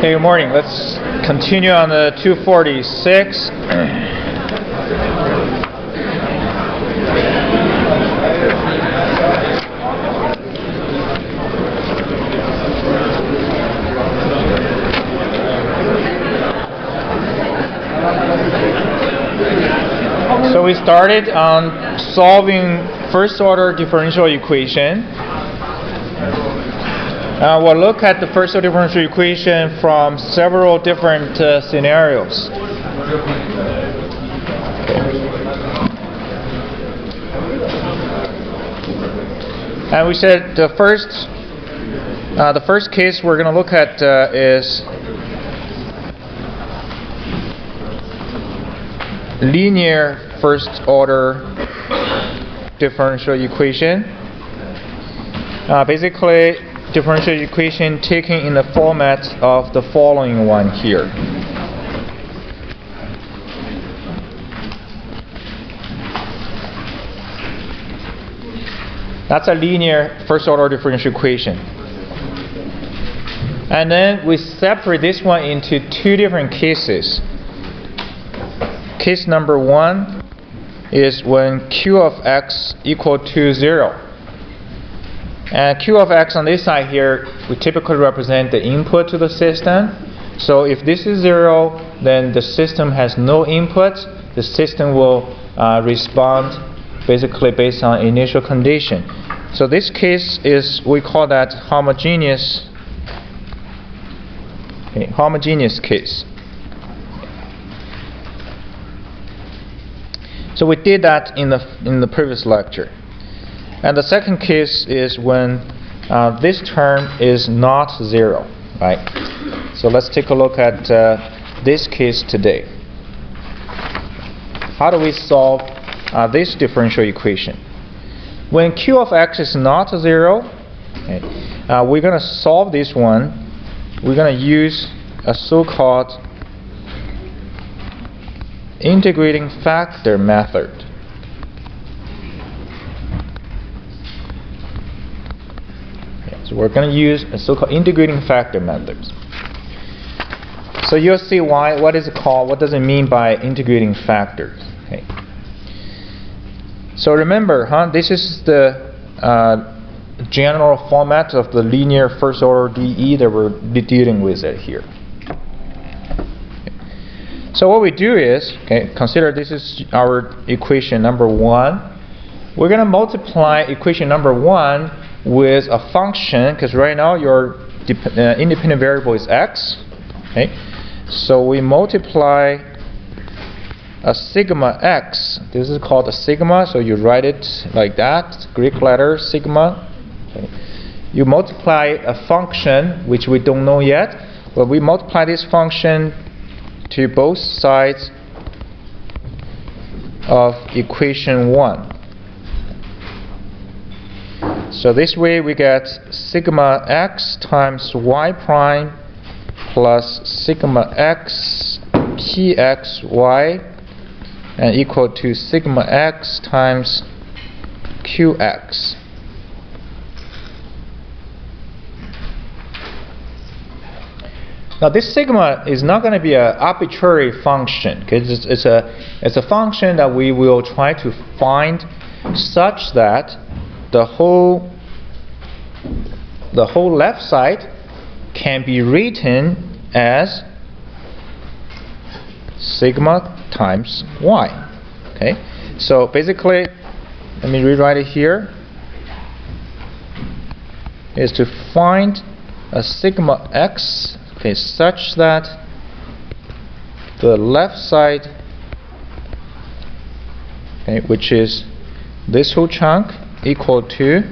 Okay, good morning. Let's continue on the 246. So we started on solving first-order differential equation. We'll look at the first-order differential equation from several different scenarios. And we said the first case we're going to look at is linear first-order differential equation. Basically, differential equation taken in the format of the following one here. That's a linear first-order differential equation. And then we separate this one into two different cases. Case number one is when q of x equal to 0. And q of x on this side here, we typically represent the input to the system. So if this is 0, then the system has no input. The system will respond basically based on initial condition. So this case is, we call that homogeneous case. So we did that in the previous lecture. And the second case is when this term is not 0, right? So let's take a look at this case today. How do we solve this differential equation? When q of x is not 0, okay, we're going to solve this one. We're going to use a so-called integrating factor method. So we're going to use a so-called integrating factor method. So you'll see what is it called, what does it mean by integrating factors. Okay. So remember, this is the general format of the linear first-order DE that we're dealing with it here. So what we do is, consider this is our equation number 1. We're going to multiply equation number 1 with a function, because right now your independent variable is x. Okay, so we multiply a sigma x. This is called a sigma, so you write it like that, Greek letter sigma. Okay. You multiply a function which we don't know yet, but we multiply this function to both sides of equation 1. So this way we get sigma x times y prime plus sigma x pxy and equal to sigma x times qx. Now this sigma is not going to be an arbitrary function, because it's a function that we will try to find such that the whole left side can be written as sigma times y. Okay, so basically, let me rewrite it here. Is to find a sigma x, such that the left side, which is this whole chunk, equal to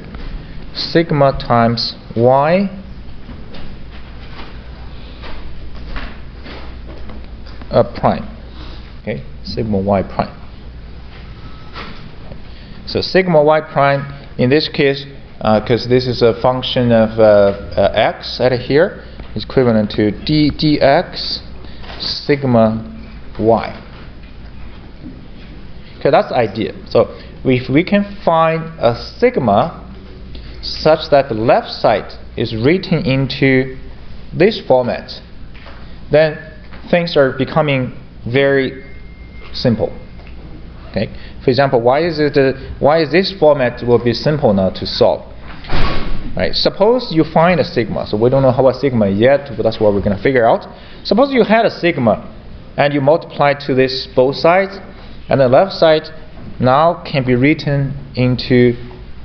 sigma times y prime. Sigma y prime. So sigma y prime in this case, because this is a function of x at here, is equivalent to dx sigma y. Okay, that's the idea. So if we can find a sigma such that the left side is written into this format, then things are becoming very simple. Okay. For example, why is this format will be simple now to solve? Right. Suppose you find a sigma. So we don't know how a sigma is yet, but that's what we're going to figure out. Suppose you had a sigma, and you multiply to this both sides, and the left side now can be written into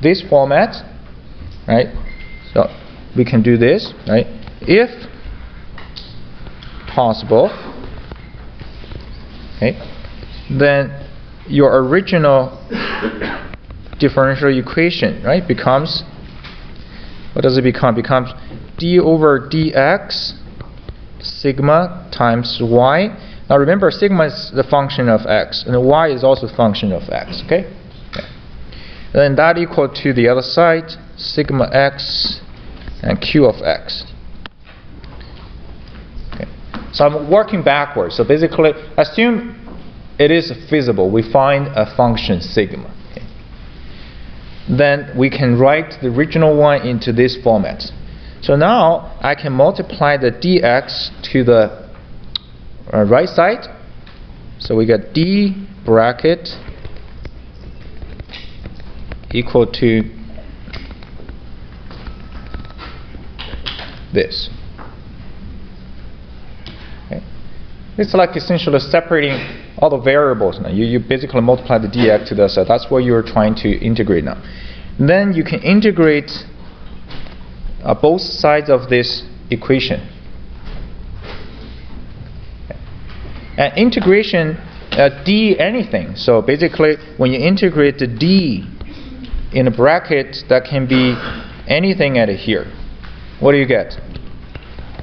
this format, right? So we can do this, right? If possible, okay, then your original differential equation, right, becomes, what does it become? Becomes d over dx sigma times y. Now remember, sigma is the function of x, and y is also a function of x, okay? Then that equal to the other side, sigma x and q of x. Okay. So I'm working backwards. So basically, assume it is feasible. We find a function sigma. Okay. Then we can write the original one into this format. So now I can multiply the dx to the right side. So we get d bracket equal to this. Okay. It's like essentially separating all the variables now. You basically multiply the dx to the side. That's what you're trying to integrate now. And then you can integrate both sides of this equation. Okay. And integration d anything. So basically, when you integrate the d in a bracket, that can be anything at here. What do you get?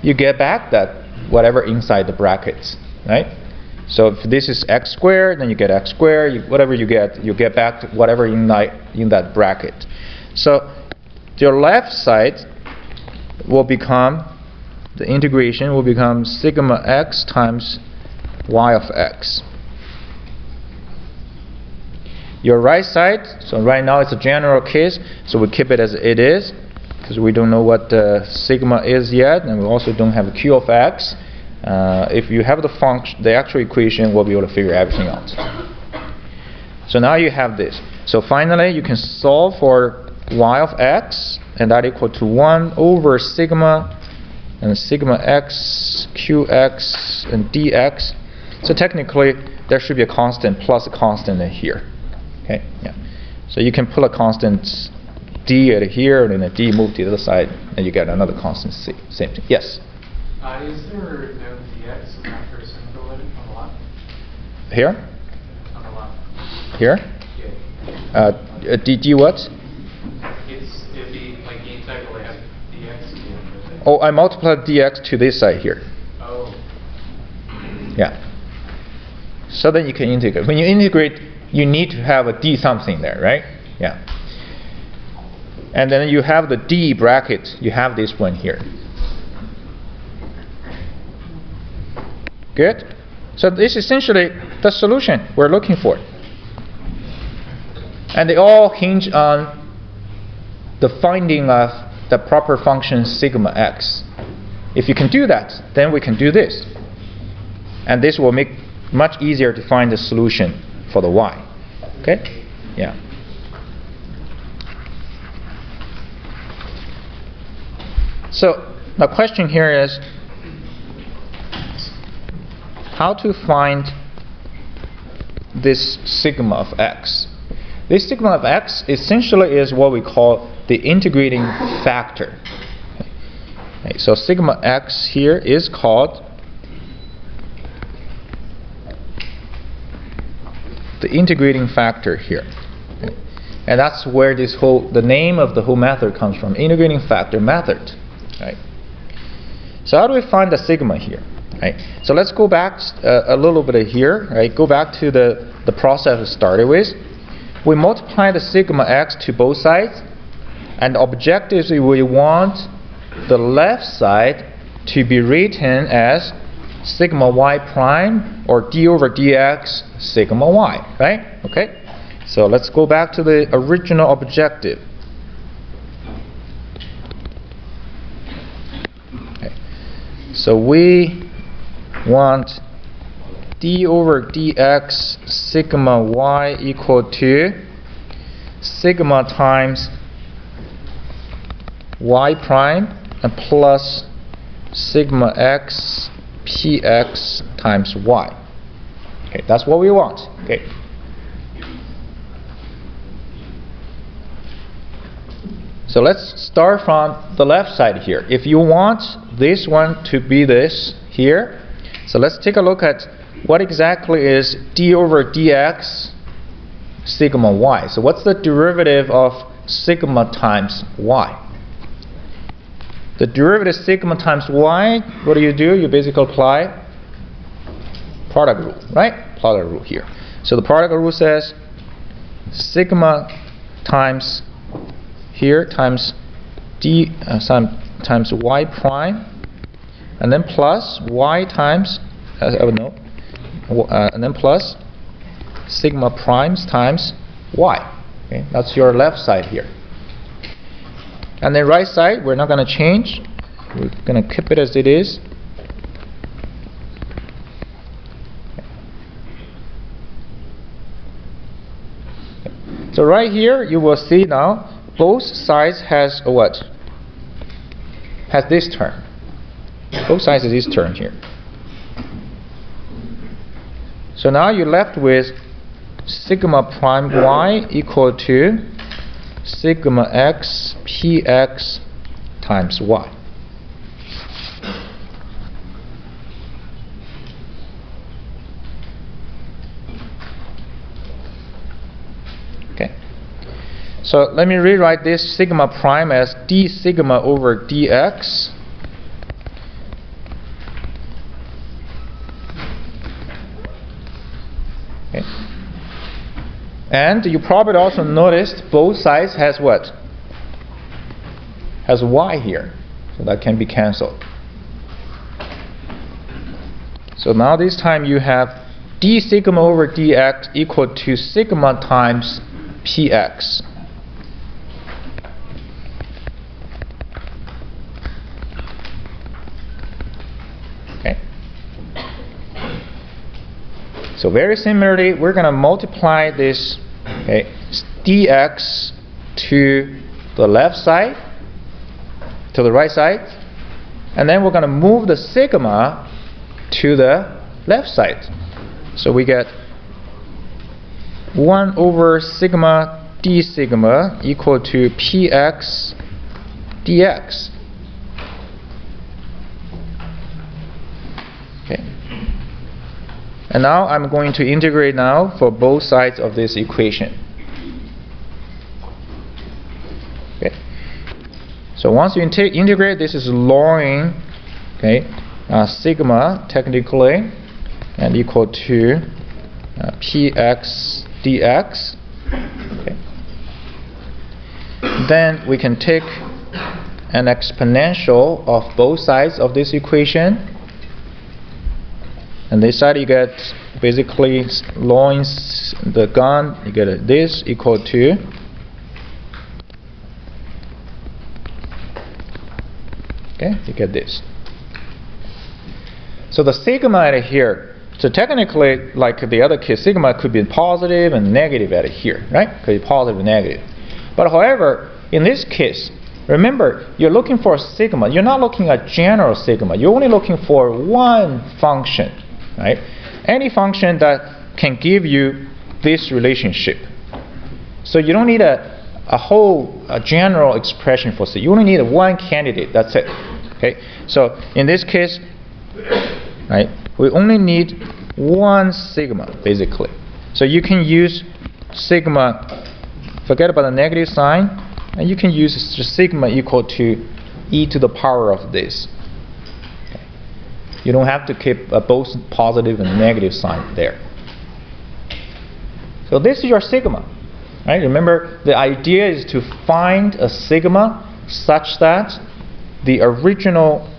You get back that whatever inside the brackets, right? So if this is x squared, then you get x squared. Whatever you get back whatever in that bracket. So your left side will become, the integration will become sigma x times y of x. Your right side, so right now it's a general case, so we keep it as it is, because we don't know what sigma is yet, and we also don't have a q of x. If you have the function, the actual equation, we'll be able to figure everything out. So now you have this. So finally, you can solve for y of x, and that equal to 1 over sigma, and sigma x, qx, and dx. So technically, there should be a constant plus a constant in here. Okay, yeah. So you can put a constant d at here, and then a d move to the other side, and you get another constant c. Same thing. Yes? Is there no dx after a semicolon on the left? Here? On the left. Here? Yeah. d what? It'd be like the integral have dx again. Oh, I multiplied dx to this side here. Oh. Yeah. So then you can integrate. When you integrate, you need to have a d something there, right? Yeah. And then you have the d bracket. You have this one here. Good? So this is essentially the solution we're looking for. And they all hinge on the finding of the proper function sigma x. If you can do that, then we can do this. And this will make much easier to find the solution for the y. Okay? Yeah. So the question here is how to find this sigma of x. This sigma of x essentially is what we call the integrating factor. Okay, so sigma x here is called the integrating factor here. Okay. And that's where the name of the whole method comes from, integrating factor method. Right. So how do we find the sigma here? Right. So let's go back a little bit here. Right. Go back to the process we started with. We multiply the sigma x to both sides, and objectively we want the left side to be written as sigma y prime, or d over dx sigma y. Right. Okay. So let's go back to the original objective. So we want d over dx sigma y equal to sigma times y prime and plus sigma x px times y. Okay, that's what we want. Okay. So let's start from the left side here. If you want this one to be this here, so let's take a look at what exactly is d over dx sigma y. So what's the derivative of sigma times y? The derivative sigma times y, what do? You basically apply product rule, right? Product rule here. So the product rule says sigma times here times d times y prime, and then plus y times and then plus sigma primes times y. Okay, that's your left side here. And then right side, we're not going to change. We're going to keep it as it is. So right here, you will see now both sides has a what? Has this term. Both sides has this term here. So now you're left with sigma prime y equal to sigma x px times y. Okay. So let me rewrite this sigma prime as d sigma over dx and you probably also noticed both sides has what? Has y here. So that can be cancelled. So now this time you have d sigma over dx equal to sigma times px. Okay. So very similarly, we're going to multiply this dx to the left side, to the right side, and then we're going to move the sigma to the left side. So we get 1 over sigma d sigma equal to px dx. Okay. And now I'm going to integrate now for both sides of this equation. Okay. So once you integrate, this is ln sigma technically, and equal to px dx. Okay. Then we can take an exponential of both sides of this equation. And this side you get basically ln the gun, you get this equal to you get this. So the sigma at here, so technically like the other case, sigma could be positive and negative at here, right? Could be positive and negative. But however, in this case, remember, you're looking for a sigma. You're not looking at general sigma. You're only looking for one function. Right? Any function that can give you this relationship. So you don't need a whole general expression for C. You only need one candidate. That's it. Okay. So in this case, right, we only need one sigma basically. So you can use sigma. Forget about the negative sign, and you can use sigma equal to e to the power of this. You don't have to keep both positive and negative sign there. So this is your sigma. Right? Remember, the idea is to find a sigma such that the original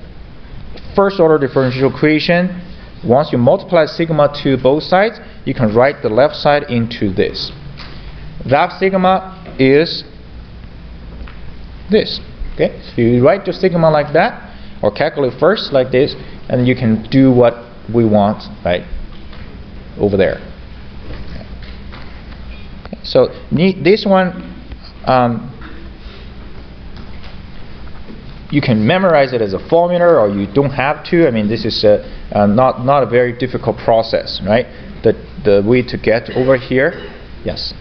first order differential equation, once you multiply sigma to both sides, you can write the left side into this. That sigma is this. Okay? So you write the sigma like that, or calculate first like this, and you can do what we want, right, over there. Okay. So this one, you can memorize it as a formula, or you don't have to. I mean, this is not a very difficult process, right? The way to get over here, yes.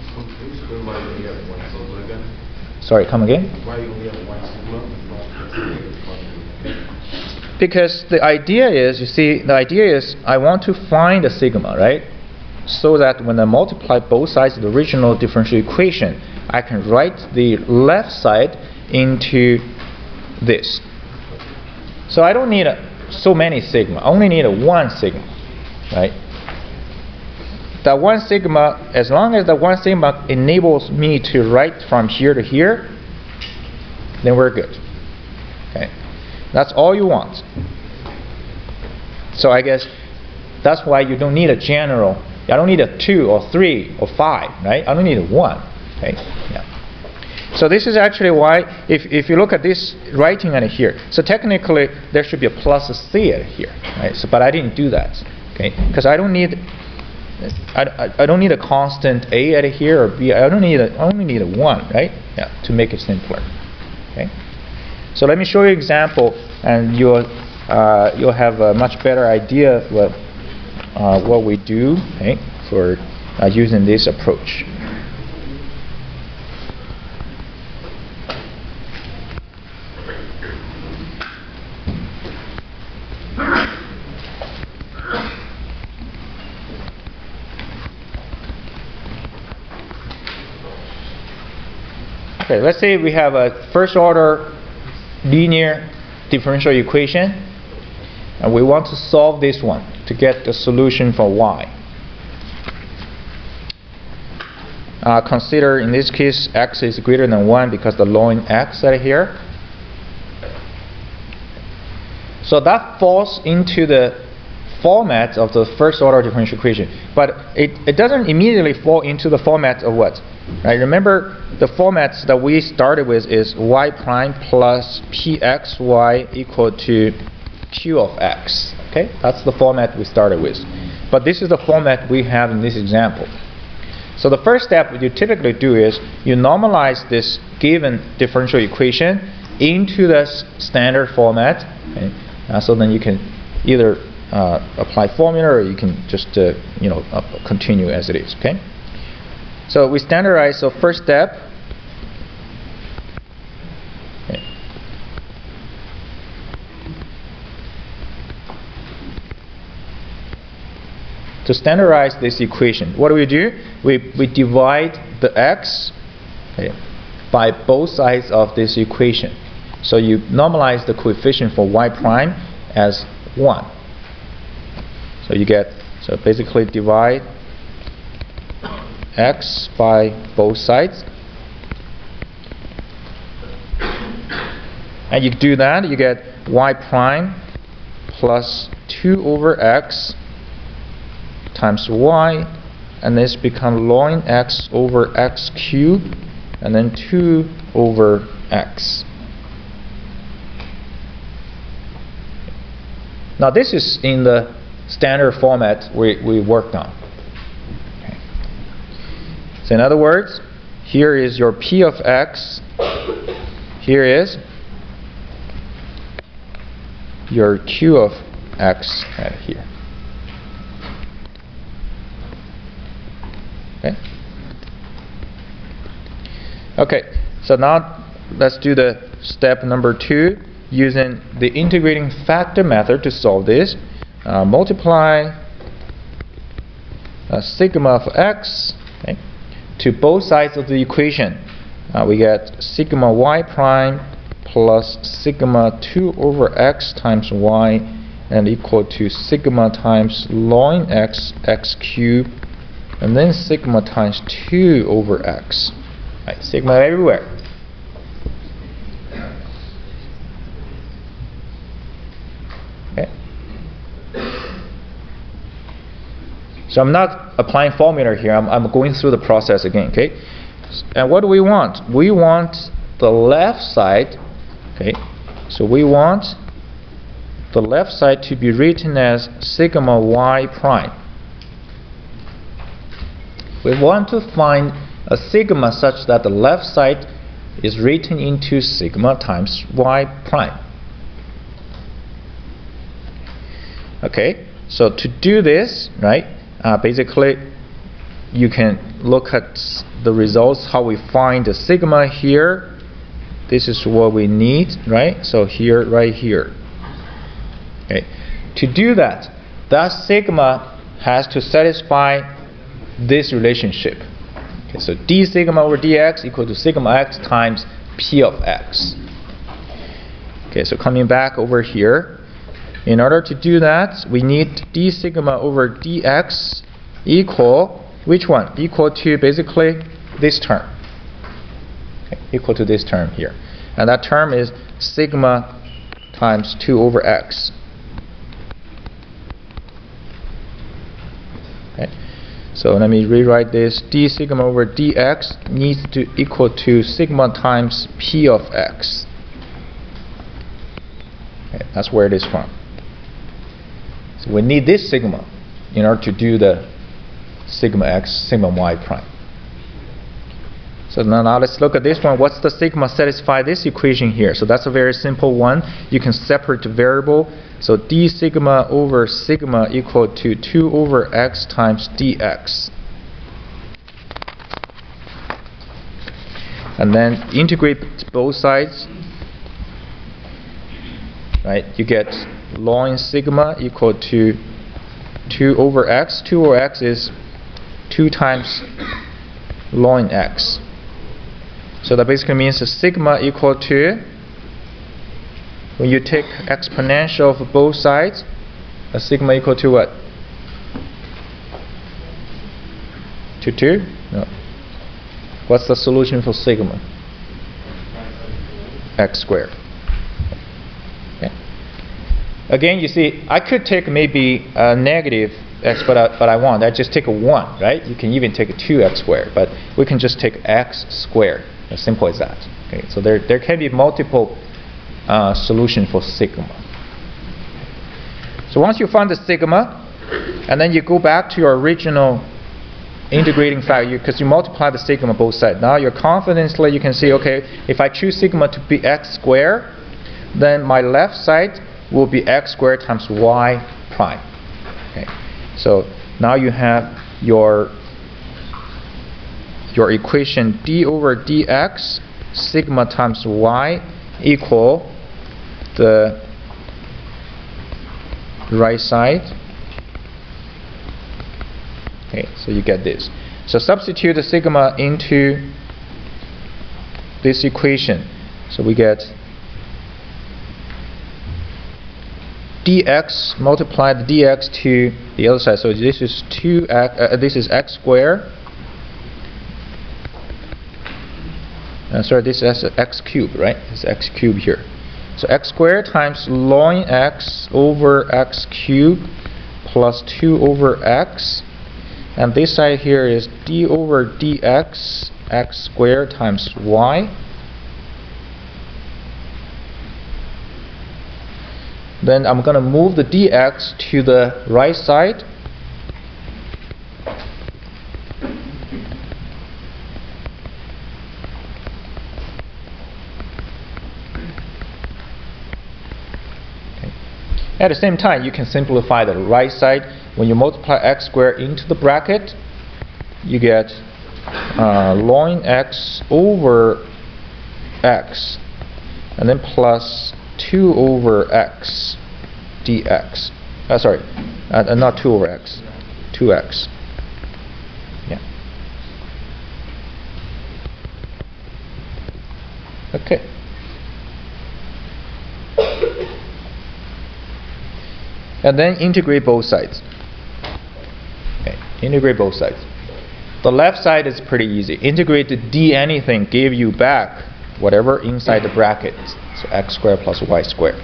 Sorry, come again? Why you only have one sigma? Because the idea is, you see, the idea is I want to find a sigma, right? So that when I multiply both sides of the original differential equation, I can write the left side into this. So I don't need so many sigma. I only need one sigma, right? That one sigma, as long as that one sigma enables me to write from here to here, then we're good. Okay, that's all you want. So I guess that's why you don't need a general. I don't need a 2 or 3 or 5, right? I don't need a 1. Okay, yeah. So this is actually why, if you look at this writing at here, so technically there should be a plus C at here, right? So, but I didn't do that, okay? Because I don't need a constant A at here or B. I only need a 1, right? Yeah, to make it simpler. Okay. So let me show you an example, and you'll have a much better idea of what we do, okay, for using this approach. Okay, let's say we have a first order linear differential equation, and we want to solve this one to get the solution for y. Consider in this case x is greater than 1 because the ln x right here. So that falls into the format of the first order differential equation, but it doesn't immediately fall into the format of what? Right, remember the formats that we started with is y prime plus pxy equal to q of x. Okay, that's the format we started with. But this is the format we have in this example. So the first step you typically do is you normalize this given differential equation into the standard format. Okay? So then you can either apply formula, or you can just continue as it is. Okay. So we standardize. So first step, okay. To standardize this equation, what do? We divide the x, okay, by both sides of this equation. So you normalize the coefficient for y prime as 1. So you get, so basically divide x by both sides, and you do that, you get y prime plus 2 over x times y, and this becomes ln x over x cubed, and then 2 over x. Now this is in the standard format we worked on. So in other words, here is your p of x, here is your q of x right here. Okay. Okay, so now let's do the step number 2 using the integrating factor method to solve this. Multiply sigma of x, okay, to both sides of the equation. We get sigma y prime plus sigma 2 over x times y, and equal to sigma times ln x, x cubed, and then sigma times 2 over x. Right, sigma everywhere. Okay. So I'm not applying formula here. I'm going through the process again. Okay. And what do we want? We want the left side. Okay. So we want the left side to be written as sigma y prime. We want to find a sigma such that the left side is written into sigma times y prime. Okay, so to do this, right, basically you can look at the results, how we find the sigma here. This is what we need, right? So here, right here. Okay. To do that, that sigma has to satisfy this relationship. Okay, so d sigma over dx equal to sigma x times p of x. Okay, so coming back over here, in order to do that, we need d sigma over dx equal, which one? Equal to basically this term. Okay, equal to this term here. And that term is sigma times 2 over x. Okay. So let me rewrite this. D sigma over dx needs to equal to sigma times p of x. Okay, that's where it is from. So we need this sigma in order to do the sigma x, sigma y prime. So now let's look at this one. What's the sigma satisfy this equation here? So that's a very simple one. You can separate the variable. So d sigma over sigma equal to 2 over x times dx. And then integrate both sides. Right? You get ln sigma equal to 2 over x. 2 over x is 2 times ln x. So that basically means the sigma equal to, when you take exponential of both sides, a sigma equal to what? To 2? No. What's the solution for sigma? X squared. Okay. Again, you see, I could take maybe a negative x, but I want. I just take a 1, right? You can even take a 2x squared, but we can just take x squared. As simple as that. Okay, so there can be multiple solutions for sigma. So once you find the sigma, and then you go back to your original integrating factor, because you multiply the sigma both sides. Now you're confidently you can see, okay, if I choose sigma to be x squared, then my left side will be x squared times y prime. Okay, so now you have your equation d over dx sigma times y equal the right side. Okay, so you get this. So substitute the sigma into this equation. So we get dx multiply the dx to the other side. So this is 2x. This is x squared. Sorry, this is x cubed, right? It's x cubed here. So x squared times ln x over x cubed plus 2 over x. And this side here is d over dx x squared times y. Then I'm going to move the dx to the right side. At the same time, you can simplify the right side. When you multiply x squared into the bracket, you get ln x over x, and then plus 2 over x dx. Sorry, not 2 over x, 2x. Yeah. Okay. And then integrate both sides. Okay, integrate both sides. The left side is pretty easy. Integrate the d anything, give you back whatever inside the bracket. So x squared plus y squared.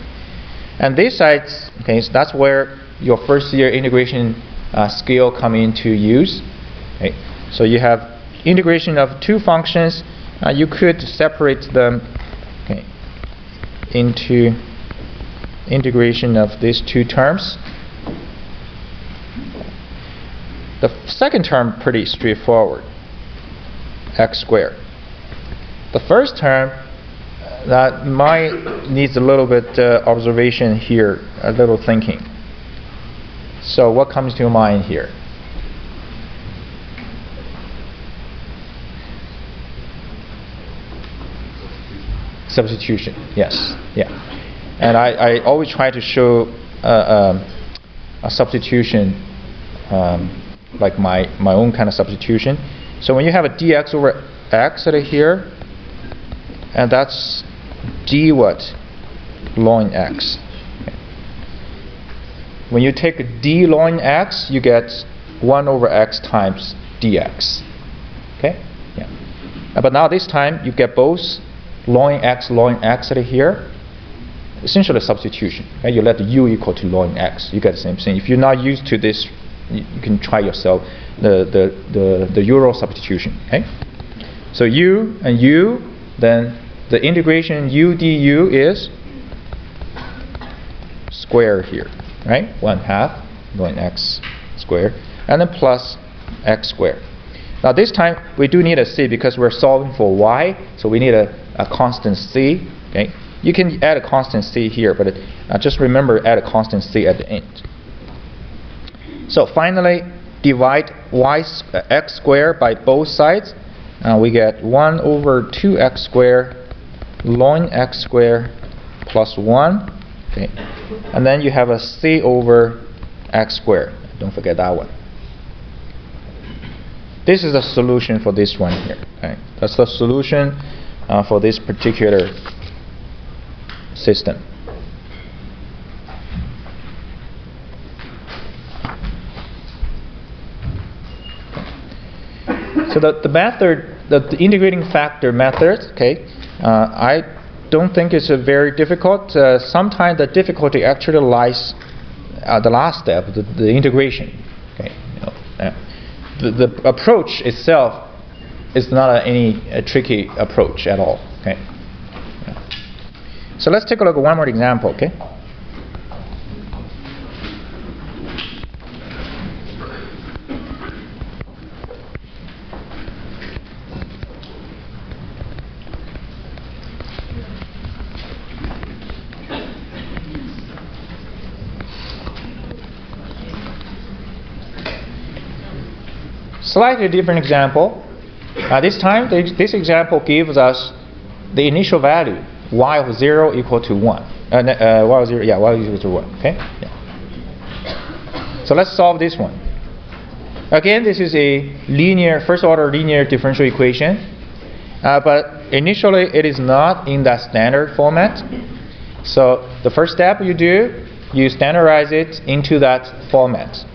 And this side, okay, so that's where your first year integration skill come into use. Okay, so you have integration of two functions. You could separate them, okay, into integration of these two terms. The second term pretty straightforward, x squared. The first term that might needs a little bit observation here, a little thinking. So what comes to your mind here? Substitution, yes, yeah. And I always try to show a substitution, like my own kind of substitution. So when you have a dx over x right here, and that's d what? Ln x. Okay. When you take d ln x, you get 1 over x times dx. Okay? Yeah. But now this time you get both ln x right here. Essentially substitution. Right? You let the u equal to ln x. You get the same thing. If you're not used to this, you can try yourself the Euro substitution. Okay? So u and u, then the integration u du is square here, right? 1/2 ln x squared, and then plus x squared. Now this time we do need a c because we're solving for y, so we need a constant c. Okay, you can add a constant c here, but just remember add a constant c at the end. So finally, divide x squared by both sides. We get 1 over 2x squared ln x squared plus 1. Okay, and then you have a c over x squared. Don't forget that one. This is the solution for this one here. Okay? That's the solution for this particular system. So the method, the integrating factor method, okay, I don't think it's very difficult. Sometimes the difficulty actually lies at the last step, the integration. Okay, the approach itself is not any tricky approach at all. Okay. Yeah. So let's take a look at one more example. Okay. Slightly different example. This time, this example gives us the initial value y of 0 equal to 1. Y of 0, yeah, y equal to 1. Okay. Yeah. So let's solve this one. Again, this is a linear, first-order linear differential equation, but initially it is not in that standard format. So the first step you do, you standardize it into that format.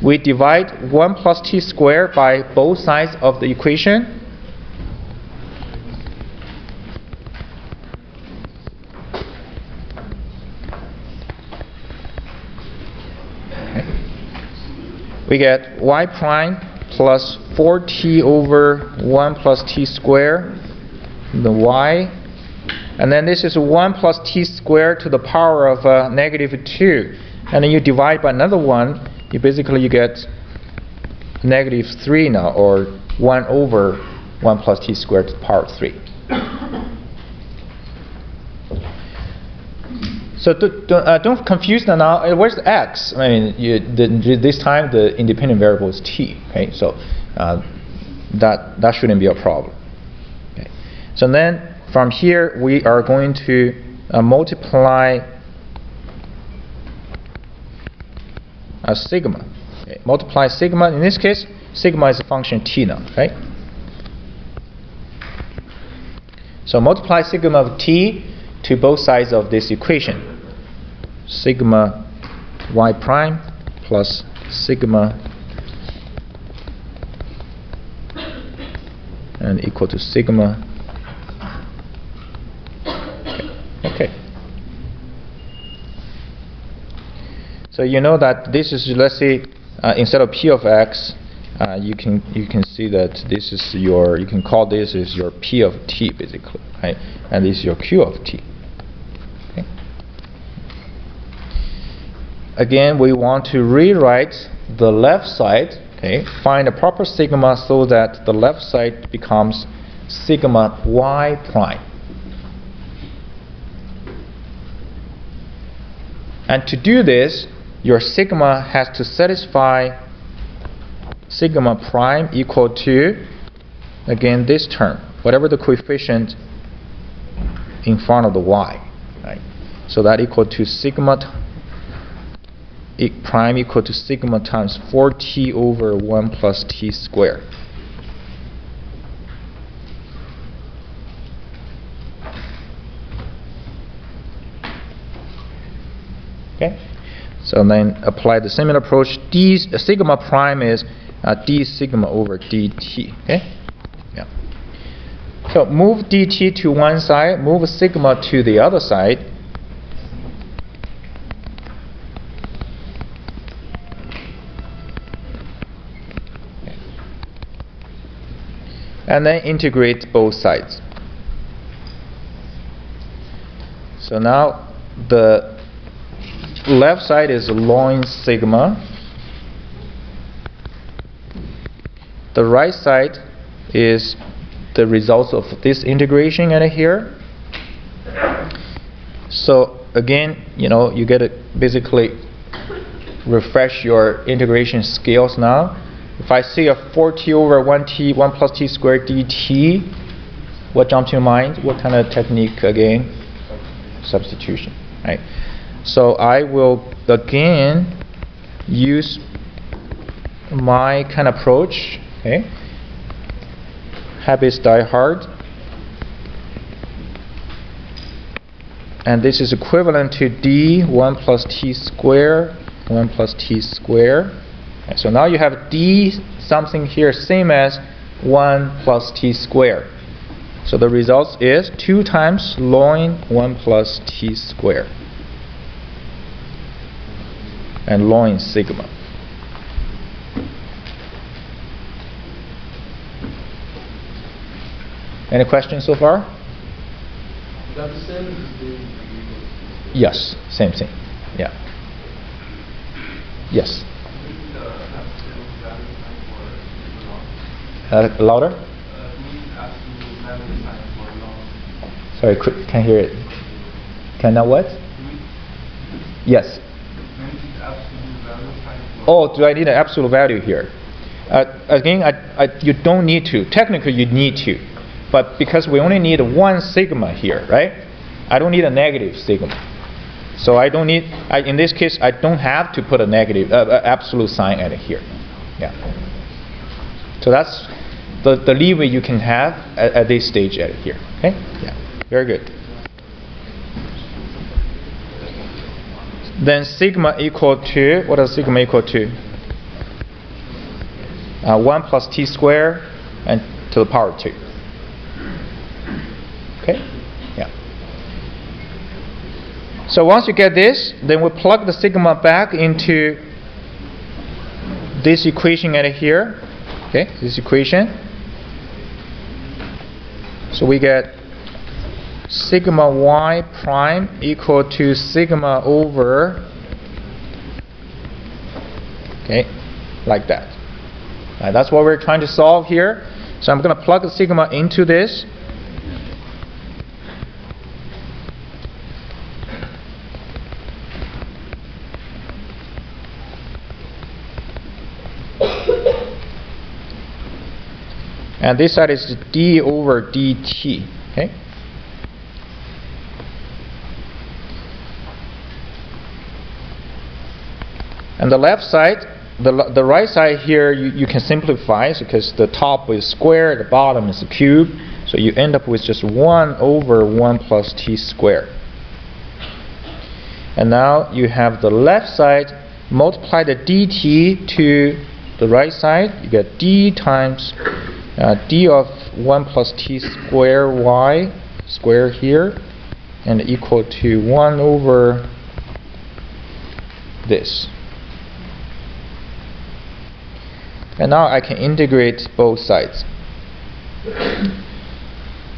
We divide 1 plus t squared by both sides of the equation. Okay. We get y prime plus 4t over 1 plus t squared, the y. And then this is 1 plus t squared to the power of -2. And then you divide by another one. You get -3 now, or 1 over 1 plus t squared to the power of 3. So don't confuse them now. Where's the x? I mean, this time the independent variable is t. Okay, so that shouldn't be a problem. Okay. So then from here we are going to multiply a sigma. Okay. Multiply sigma. In this case, sigma is a function t now, right? So multiply sigma of t to both sides of this equation. Sigma y prime plus sigma and equal to sigma. Okay. So you know that this is, let's say, instead of p of x, you can see that this is your, you can call this is your p of t basically, right? And this is your q of t. Okay. again, we want to rewrite the left side. Okay, find a proper sigma so that the left side becomes sigma y prime. And to do this, your sigma has to satisfy sigma prime equal to, again, this term, whatever the coefficient in front of the y. Right? So that equal to sigma prime equal to sigma times 4t over 1 plus t squared. Okay, so then apply the similar approach. Sigma prime is d sigma over dt. Okay, yeah. So move dt to one side, move sigma to the other side. And then integrate both sides. So now the left side is ln sigma. The right side is the results of this integration and here. So again, you get to basically refresh your integration skills now. If I see a 4t over 1t, 1 plus t squared dt, what jumps to your mind? What kind of technique again? Substitution, right? So I will again use my kind of approach. Okay, habits die hard, and this is equivalent to d 1 plus t squared, 1 plus t squared. Okay, so now you have d something here same as 1 plus t squared. So the result is 2 times ln 1 plus t squared. And ln sigma. Any questions so far? Is that the same as the Yes, same thing. Yeah. Yes. Louder? Sorry, can't hear it. Can I what? Yes. Oh, do I need an absolute value here? Again, you don't need to. Technically, you need to. But because we only need one sigma here, right? I don't need a negative sigma. So I don't need, in this case, I don't have to put a negative, absolute sign at here. Yeah. So that's the leeway you can have at this stage at here. Okay? Yeah. Very good. Then sigma equal to, what does sigma equal to? 1 plus t squared and to the power 2. Okay? Yeah. So once you get this, then we plug the sigma back into this equation at here. Okay, this equation. So we get sigma y prime equal to sigma over, okay, like that. That's what we're trying to solve here. So I'm going to plug the sigma into this. And this side is d over dt. Okay. And the left side, the right side here, you can simplify because the top is square, the bottom is a cube. So you end up with just 1 over 1 plus t squared. And now you have the left side, multiply the dt to the right side, you get d times d of 1 plus t squared y squared here, and equal to 1 over this. And now I can integrate both sides.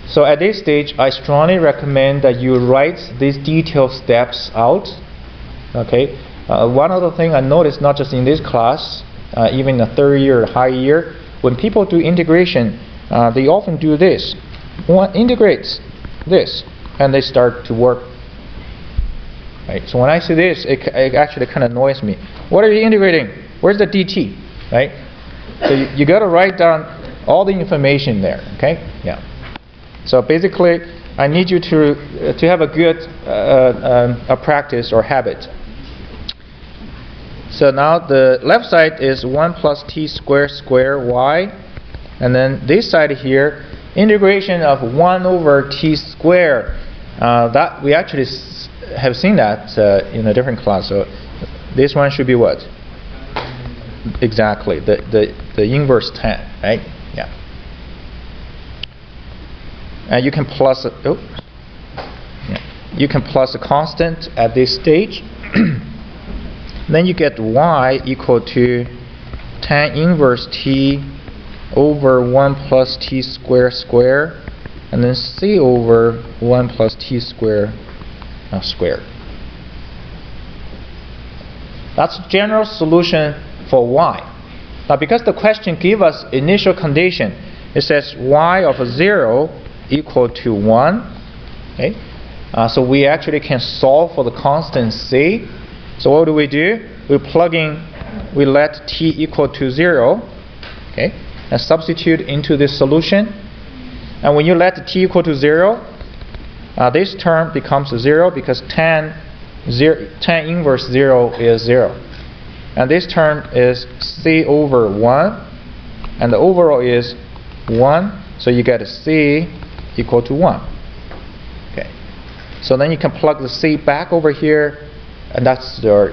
So at this stage, I strongly recommend that you write these detailed steps out. Okay, One other thing I noticed, not just in this class, even in the third year or higher year, when people do integration, they often do this. One integrates this, and they start to work. Right? So when I see this, it actually kind of annoys me. What are you integrating? Where's the dt? Right? So you got to write down all the information there. Okay? Yeah. So basically, I need you to have a good a practice or habit. So now the left side is 1 plus t squared y, and then this side here, integration of 1 over t squared. That we actually have seen that in a different class. So this one should be what? Exactly the inverse tan, right? Yeah. And you can plus you can plus a constant at this stage. Then you get y equal to tan inverse t over 1 plus t squared, and then c over 1 plus t squared. That's the general solution for y. Now because the question gives us initial condition, it says y of 0 equal to 1. Okay? So we actually can solve for the constant c. So what do? We plug in, we let t equal to 0, okay, and substitute into this solution. And when you let t equal to 0, this term becomes 0 because tan inverse 0 is 0. And this term is c over 1, and the overall is 1, so you get c equal to 1. Okay. So then you can plug the c back over here, and that's your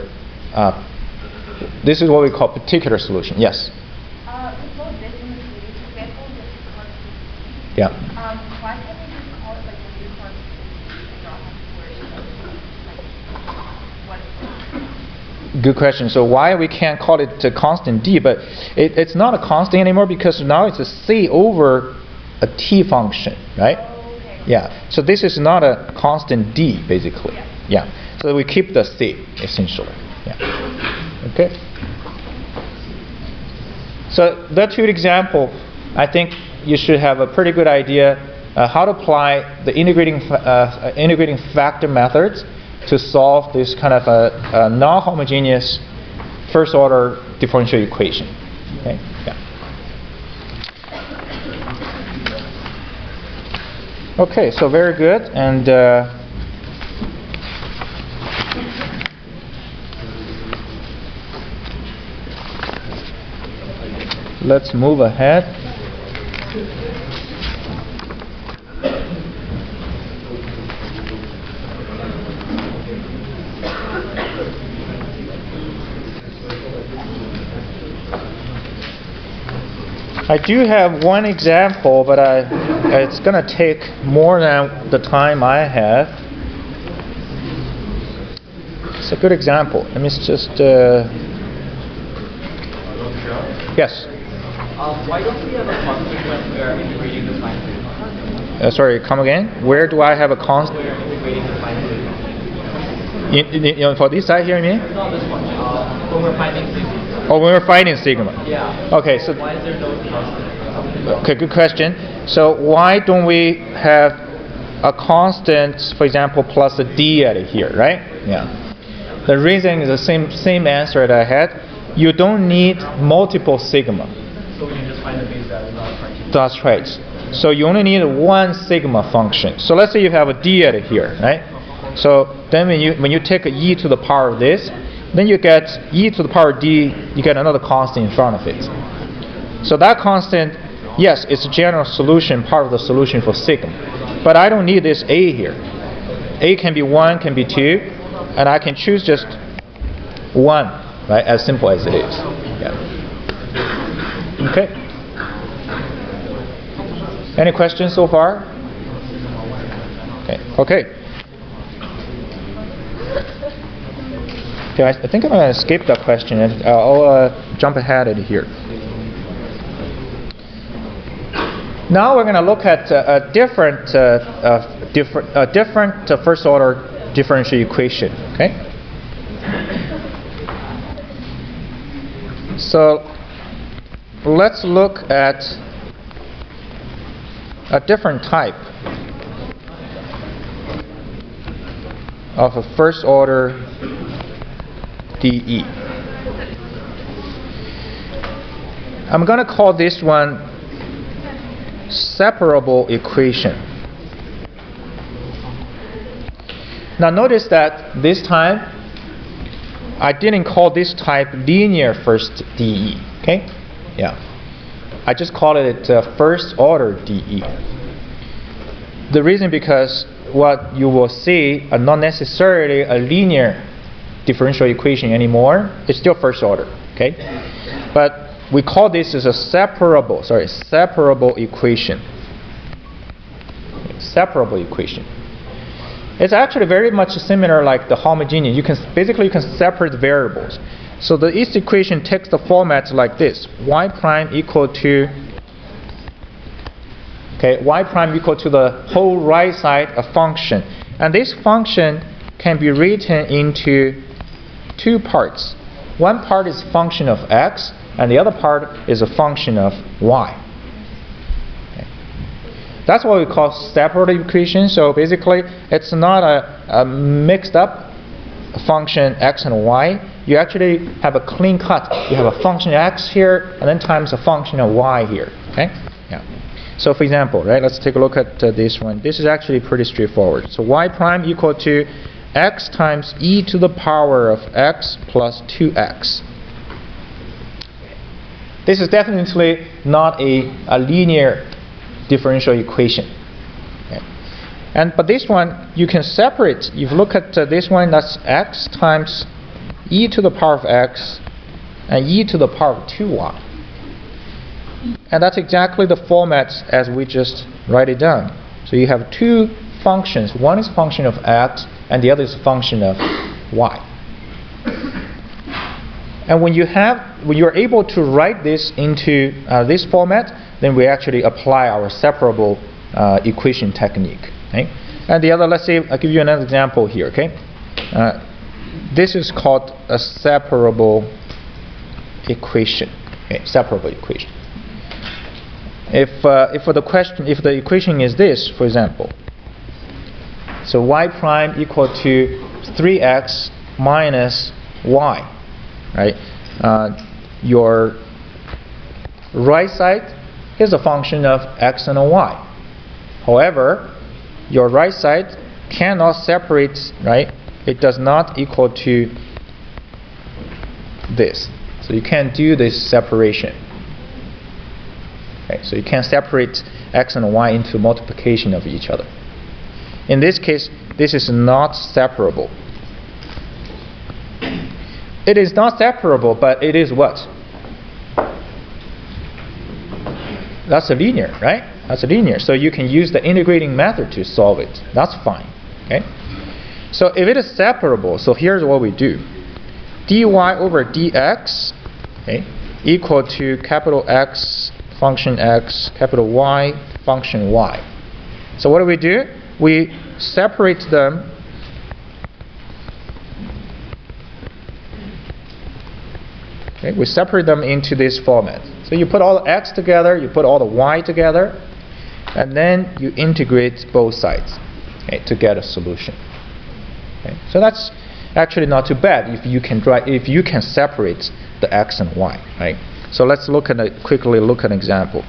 this is what we call particular solution. Yes? Yeah. Why can't we just call it like the new constant? Good question. So why we can't call it a constant d, but it's not a constant anymore because now it's a c over a t function, right? Oh, okay. Yeah. So this is not a constant d, basically. Yeah. So we keep the c, essentially. Yeah. Okay. So the two example, I think you should have a pretty good idea how to apply the integrating factor methods to solve this kind of a non-homogeneous first order differential equation. Okay. Yeah. Okay. So very good. And let's move ahead. I do have one example, but it's going to take more than the time I have. It's a good example. Let me just... Yes? Why don't we have a constant when we are integrating the finite? Sorry, come again? Where do I have a constant? We are integrating the finite. For this side here, you mean? Not this one. When we're finding sigma. Oh, when we're finding sigma. Yeah. Okay, so... Why is there no constant? Okay, good question. So why don't we have a constant, for example, plus a d at here, right? Yeah. The reason is the same answer that I had. You don't need multiple sigma. So we can just find the base value, not particular. That's right. So you only need one sigma function. So let's say you have a d at here, right? So then when you take e to the power of this, then you get e to the power d, you get another constant in front of it. So that constant, yes, it's a general solution, part of the solution for sigma. But I don't need this a here. A can be 1, can be 2, and I can choose just 1, right? As simple as it is. Yeah. Okay. Any questions so far? Okay. Okay. Okay, I think I'm going to skip that question and I'll jump ahead at here. Now we're going to look at a different first order differential equation. Okay. So let's look at a different type of a first order DE. I'm going to call this one separable equation. Now notice that this time I didn't call this type linear first DE. Okay? Yeah. I just called it first order DE. The reason because what you will see are not necessarily a linear differential equation anymore. It's still first order. Okay? But we call this as a separable equation. Separable equation. It's actually very much similar like the homogeneous. You can separate variables. So this equation takes the format like this: y prime equal to y prime equal to the whole right side a function, and this function can be written into two parts. One part is function of x, and the other part is a function of y. That's what we call separable equation. So basically, it's not a mixed up function x and y. You actually have a clean cut. You have a function x here, and then times a function of y here. Okay? Yeah. So for example, right? Let's take a look at this one. This is actually pretty straightforward. So y prime equal to x times e to the power of x plus 2x. This is definitely not a linear differential equation. Okay. But this one you can separate. If you look at this one, that's x times e to the power of x and e to the power of 2y. And that's exactly the format as we just write it down. So you have two functions. One is function of x and the other is function of y. And when you're able to write this into this format, then we actually apply our separable equation technique. Okay? And the other, let's say, I'll give you another example here. Okay, this is called a separable equation. Okay, separable equation. If the equation is this, for example, so y prime equal to 3x minus y, right? Your right side is a function of x and y. However, your right side cannot separate, right? It does not equal to this. So you can't do this separation. Okay, so you can't separate x and y into multiplication of each other. In this case, this is not separable. It is not separable, but it is what? That's a linear, right? That's a linear. So you can use the integrating method to solve it. That's fine. Okay. So if it is separable, so here's what we do: dy over dx, okay, equal to capital X function x, capital Y function y. So what do? We separate them. Okay, we separate them into this format. So you put all the x together, you put all the y together, and then you integrate both sides, okay, to get a solution. Okay, so that's actually not too bad if you can separate the x and y, right? So let's quickly look at an example.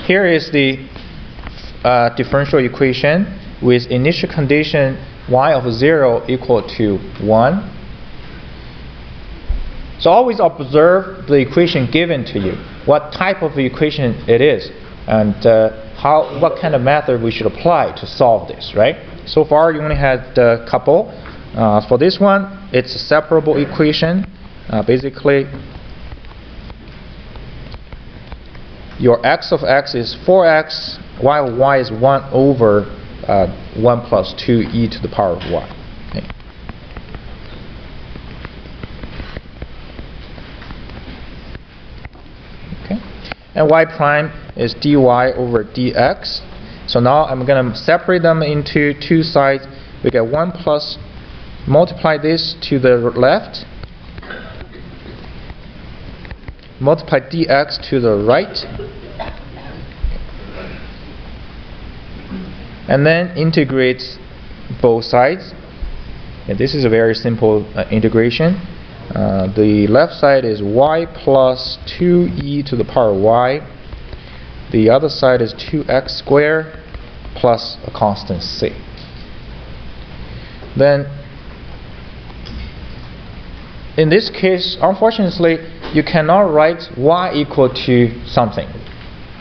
Here is the differential equation with initial condition y of 0 equal to 1. So always observe the equation given to you, what type of equation it is, and what kind of method we should apply to solve this, right? So far you only had a couple. For this one, it's a separable equation. Basically, your x of x is 4x, y of y is 1 over 1 plus 2e to the power of y. Okay. and y prime is dy over dx. So now I'm going to separate them into two sides. We get 1 plus, multiply this to the left, multiply dx to the right, and then integrate both sides. And this is a very simple integration. The left side is y plus 2e to the power y. The other side is 2x squared plus a constant c. Then, in this case, unfortunately, you cannot write y equal to something,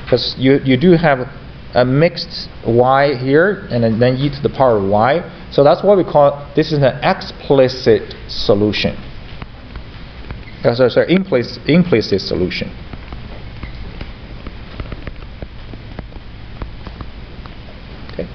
because you do have a mixed y here, and then e to the power y. So that's what we call, this is an explicit solution. Sorry, implicit solution. Okay.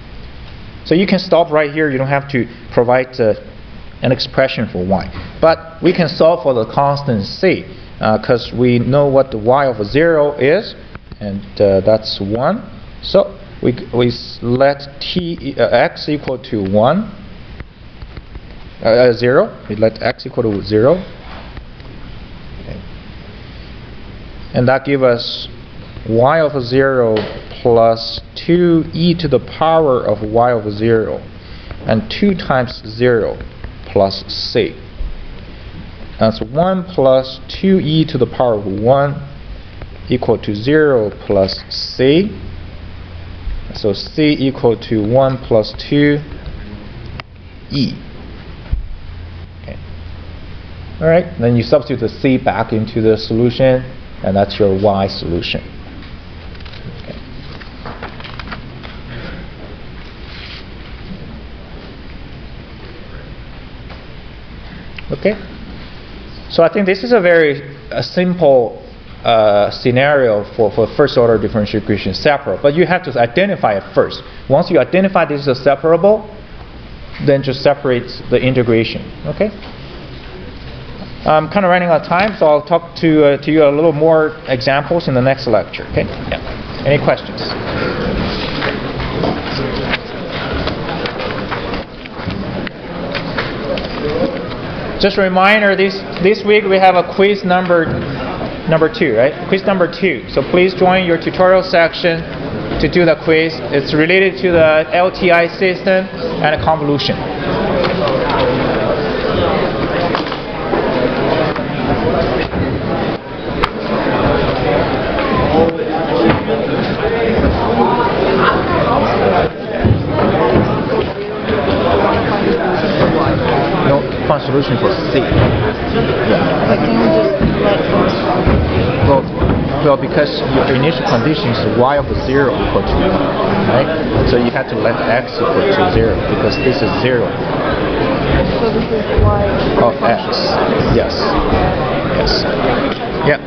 So you can stop right here. You don't have to provide an expression for y. But we can solve for the constant c, because we know what the y of 0 is, and that's 1. So we let x equal to 1, 0. We let x equal to 0. Okay. And that gives us y of 0 plus 2e to the power of y of 0, and 2 times 0 plus c. That's 1 plus 2e to the power of 1 equal to 0 plus c. So c equal to 1 plus 2 e. Okay. All right, then you substitute the c back into the solution, and that's your y solution. Okay. Okay. So I think this is a very simple scenario for first order differential equation separable, but you have to identify it first. Once you identify this is separable, then just separate the integration. Okay. I'm kind of running out of time, so I'll talk to you a little more examples in the next lecture. Okay. Yeah. Any questions? Just a reminder, this week we have a quiz number 2, right? Quiz number 2. So please join your tutorial section to do the quiz. It's related to the LTI system and convolution. No, find solution for C. Yeah. But can we just let it go? Well, because your initial condition is y of 0 equal to 1, right? So you have to let x equal to 0, because this is 0 So this is y of x. Yes. Yes. Yeah.